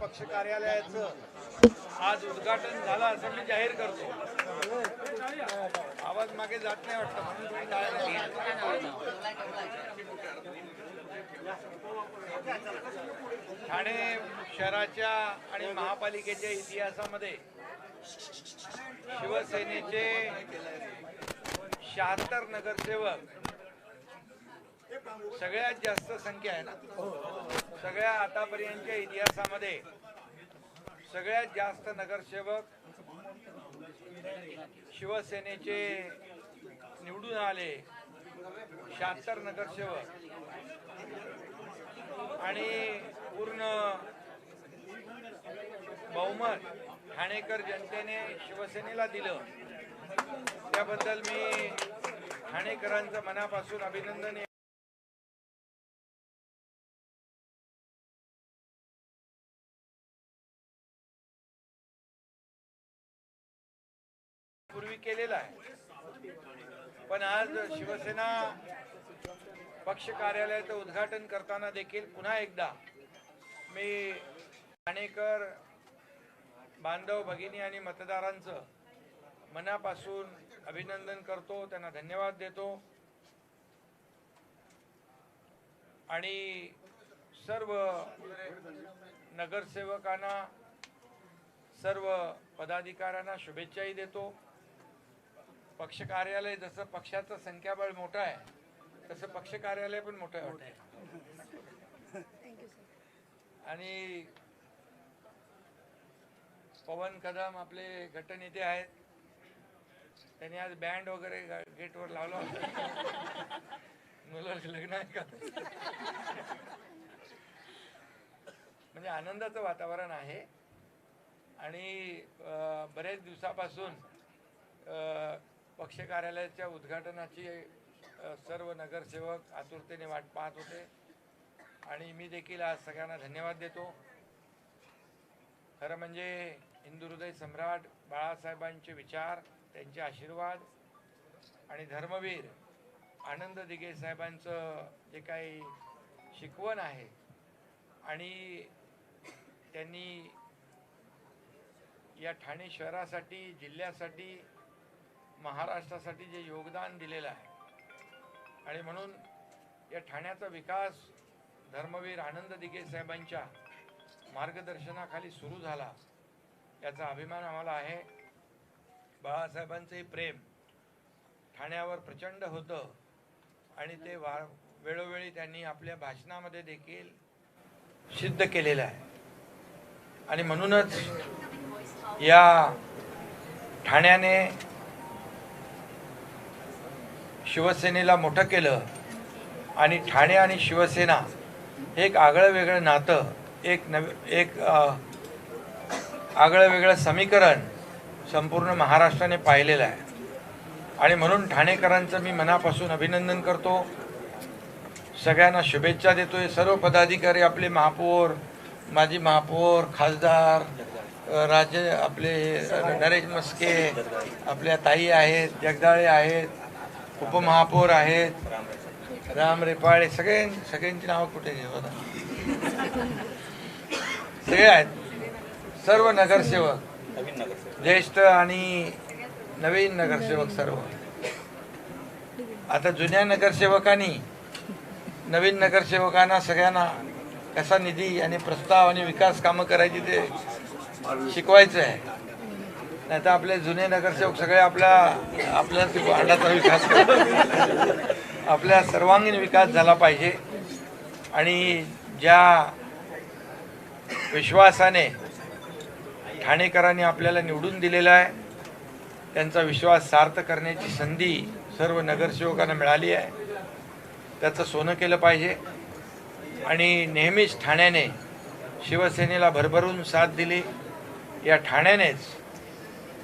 पक्ष कार्यालयाचं आज उद्घाटन झालं असं मी जाहीर करतो। आवाज मागे जात नाही वाटतं म्हणून तुम्ही ठाणे शहराच्या आणि महापालिकेच्या इतिहासामध्ये शिवसेनेचे 76 नगरसेवक सगळ्यात जास्त संख्या आहे ना। सगळ्या आतापर्यंतच्या इतिहासामध्ये सगळ्यात जास्त नगरसेवक शिवसेनेचे निवडून आले, 76 नगरसेवक, आणि पूर्ण बहुमत ठाणेकर जनतेने शिवसेनेला दिलं। त्याबद्दल मी ठाणेकरांचं मनापासून अभिनंदन पूर्वी केलेला आहे। पण आज शिवसेना पक्ष कार्यालयाचं उद्घाटन करताना देखील पुन्हा एकदा मी ठाणेकर बांधव भगिनी आणि मतदारांचं मनापासून अभिनंदन करतो, त्यांना धन्यवाद देतो आणि सर्व नगरसेवकांना, सर्व पदाधिकाऱ्यांना शुभेच्छाही देतो। पक्ष कार्यालय जसं पक्षाचं संख्याबळ मोठं आहे तसं पक्ष कार्यालय पण मोठं आहे। आणि पवन कदम आपले गटनेते आहेत, त्यांनी आज बँड वगैरे गेटवर लावला होता। मुलं लग्न आहे का? म्हणजे आनंदाचं वातावरण आहे आणि बरेच दिवसापासून पक्ष कार्यालयाच्या उद्घाटनाची सर्व नगरसेवक आतुरतेने वाट पाहत होते आणि मी देखील आज सगळ्यांना धन्यवाद देतो। खरं म्हणजे हिंदू हृदय सम्राट बाळासाहेबांचे विचार, त्यांचे आशीर्वाद आणि धर्मवीर आनंद दिघे साहेबांचं जे काही शिकवण आहे आणि त्यांनी या ठाणे शहरासाठी, जिल्ह्यासाठी, महाराष्ट्रासाठी जे योगदान दिलेलं आहे आणि म्हणून या ठाण्याचा विकास धर्मवीर आनंद दिघे साहेबांच्या मार्गदर्शनाखाली सुरू झाला, याचा अभिमान आम्हाला आहे। बाळासाहेबांचंही प्रेम ठाण्यावर प्रचंड होतं आणि ते वेळोवेळी त्यांनी आपल्या भाषणामध्ये देखील सिद्ध केलेलं आहे आणि म्हणूनच या ठाण्याने शिवसेनेला मोठं केलं आणि ठाणे आणि शिवसेना हे एक आगळं वेगळं नातं, एक आगळं वेगळं समीकरण संपूर्ण महाराष्ट्राने पाहिलेलं आहे आणि म्हणून ठाणेकरांचं मी मनापासून अभिनंदन करतो, सगळ्यांना शुभेच्छा देतोय। सर्व पदाधिकारी, आपले महापौर, माजी महापौर, खासदार, राज्य आपले नरेश मस्के, आपल्या ताई आहेत, जगदाळे आहेत, उपमहापौर आहेत, राम रेपाळे, सगळ्यांची नावं कुठे घेऊ, सगळे आहेत, सर्व नगरसेवक, ज्येष्ठ आणि नवीन नगरसेवक सर्व। आता जुन्या नगरसेवकांनी नवीन नगरसेवकांना सगळ्यांना कसा निधी आणि प्रस्ताव आणि विकास कामं करायची ते शिकवायचं आहे, नाही तर आपले जुने नगरसेवक सगळे आपल्या वार्डाचा विकास आपल्या सर्वांगीण विकास झाला पाहिजे आणि ज्या विश्वासाने ठाणेकरांनी आपल्याला निवडून दिलेला आहे त्यांचा विश्वास सार्थ करण्याची संधी सर्व नगरसेवकांना मिळाली आहे, त्याचं सोनं केलं पाहिजे आणि नेहमीच ठाण्याने शिवसेनेला भरभरून साथ दिली। या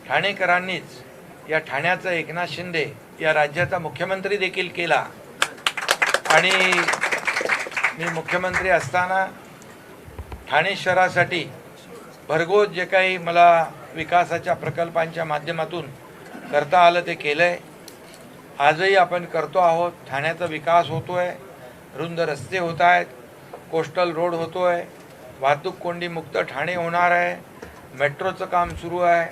ठाणेकरांनीच या ठाण्याचा एकनाथ शिंदे या राज्याचा मुख्यमंत्री देखील केला आणि मी मुख्यमंत्री असताना ठाणे शहरासाठी भरघोस जे काही मला विकासाच्या प्रकल्पांच्या माध्यमातून करता आलं ते केलंय, आजही आपण करतो आहोत। ठाण्याचा विकास होतोय, रुंद रस्ते होत आहेत, कोस्टल रोड होतोय, वाहतूक कोंडी मुक्त ठाणे होणार आहे, मेट्रोचं काम सुरू आहे,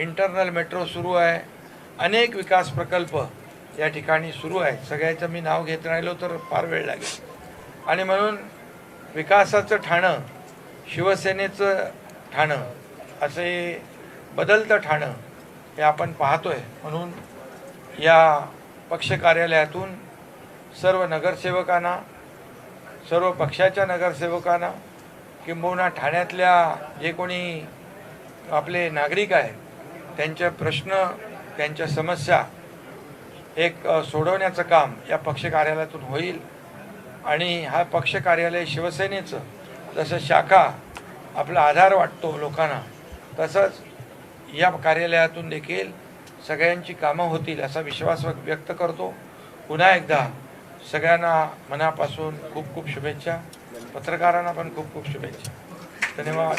इंटरनल मेट्रो सुरू आहे, अनेक विकास प्रकल्प या ठिकाणी सुरू आहे. सगळ्याचं मी नाव घेत राहिलो तर फार वेळ लागेल. आणि म्हणून विकासाचं ठाणं, शिवसेनेचं ठाणं, असे बदलतं ठाणं हे आपण पाहतोय. म्हणून या पक्ष कार्यालयातून सर्व नगरसेवकांना, सर्व पक्षाच्या नगरसेवकांना, किंबहुना ठाण्यातल्या जे कोणी आपले नागरिक आहेत त्यांचे प्रश्न, त्यांच्या समस्या एक सोडवण्याचं काम या पक्ष कार्यालयातून होईल. आणि हा पक्ष कार्यालय शिवसेनेचं जसं शाखा आपला आधार वाटतो लोकांना, तसंच या कार्यालयातून देखील सगळ्यांची कामं होतील असा विश्वास व्यक्त करतो. पुन्हा एकदा सगळ्यांना मनापासून खूप खूप शुभेच्छा. पत्रकारांना पण खूप खूप शुभेच्छा. धन्यवाद.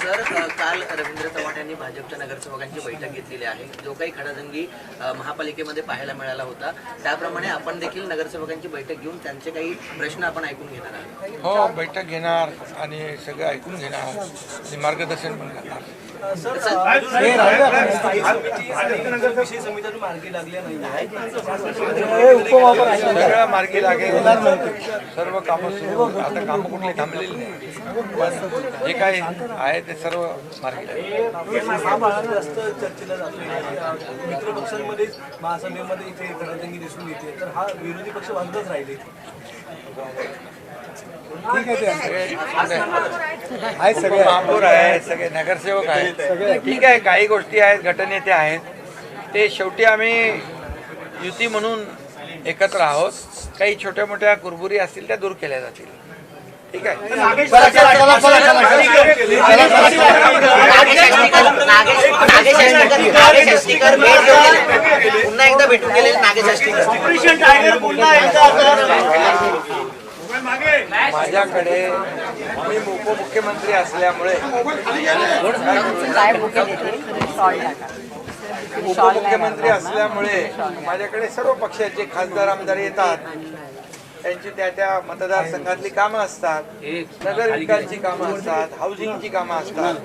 सर, काल रवींद्र चव्हाण यांनी भाजपच्या नगरसेवकांची बैठक घेतलेली आहे. जो काही खडाजंगी महापालिकेमध्ये पाहायला मिळाला होता, त्याप्रमाणे आपण देखील नगरसेवकांची बैठक घेऊन त्यांचे काही प्रश्न आपण ऐकून घेणार आहोत. हो, बैठक घेणार आणि सगळं ऐकून घेणार आणि मार्गदर्शन पण करणार. सगळं मार्गी लागेल, सर्व कामं सुरू. आता कामं कुठली थांबलेली नाही, पण जे काही आहे ते सर्व मार्गी लागेल. चर्चेला जातोय मित्रपक्षांमध्ये, महासभेमध्ये इथे खडाजंगी दिसून येते, तर हा विरोधी पक्ष बाजूलाच राहिले. ठीक आहे, सगळे महापौर आहे, सगळे नगरसेवक आहेत. ठीक आहे, काही गोष्टी आहेत, गटनेते आहेत, ते शेवटी आम्ही युती म्हणून एकत्र आहोत. काही छोट्या मोठ्या कुरबुरी असतील त्या दूर केल्या जातील. ठीक आहे. पुन्हा एकदा भेटून गेलेले नागेश आष्टीकर. माझ्याकडे मी उपमुख्यमंत्री असल्यामुळे माझ्याकडे सर्व पक्षाचे खासदार आमदार येतात. त्यांची त्या मतदारसंघातली कामं असतात, नगर विकासची कामं असतात, हाऊसिंगची कामं असतात,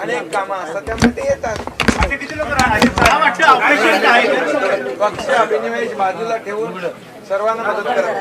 अनेक कामं असतात, त्यामुळे ते येतात. पक्ष अभिनिवेश बाजूला ठेवून सर्वांना मदत करत.